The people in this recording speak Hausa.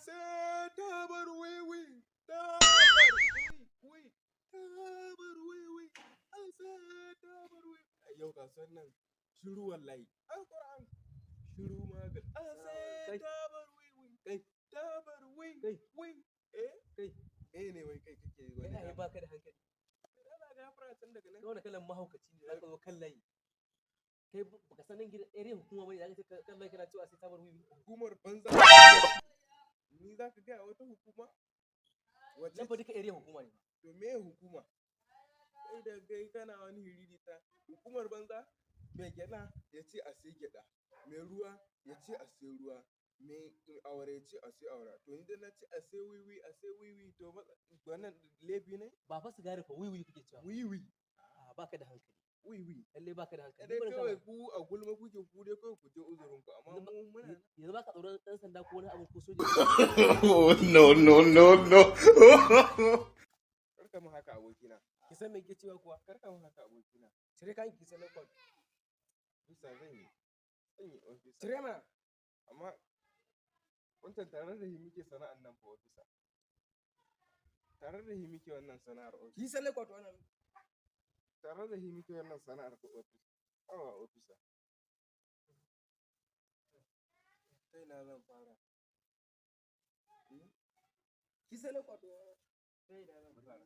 sai tabar wiwi, tabar wiwi, tabar wiwi, an sai tabar wiwi. Yau kasuwan nan shiru wallahi. Alƙur'an shiru magal. An sai tabar wiwi, kai tabar wiwi, kai. Ne wai kai kake wani. Kai ba ka da hankali. Ana gafara tun daga nan. Kai wani kalan mahaukaci ne zaka zo kan layi. Kai baka sanin gidan area hukuma bane zaka ce kan layi kana cewa sai tabar wiwi. Hukumar banza. Ni za ka gaya wata hukuma? Wacce? Nan fa duka area hukuma ne. To me hukuma? Kai da kai kana wani hiririta. Hukumar banza mai gyaɗa ya ce a sai gyaɗa. Mai ruwa ya ce a sai ruwa. Mai awara ya ce a sai awara. To ni da na ce a sai wiwi to wannan laifi ne? Ba fa sigari fa wiwi kake cewa. Wiwi. Baka da hankali. Wiwi. Lalle baka da hankali. Dai kawai ku a gulma kuke ku dai kawai ku je uzurin ku amma mu muna yanzu baka tsoron dan sanda ko wani abu ko soja. No. Karka mu haka abokina. Ki san me yake cewa kuwa? Karka mu haka abokina. Cire kan ki sanar kwa. Bisa zan yi ofisa. Cire ma. Amma wancan tare da shi muke sana'an nan fa ofisa. Tare da shi muke wannan sana'ar ofisa. Ki sanar kwa to wannan. Tare da shi muke wannan sana'ar ta ofisa. Awa ofisa. Sai na zan fara. Ki sanar kwa to sai na zan fara.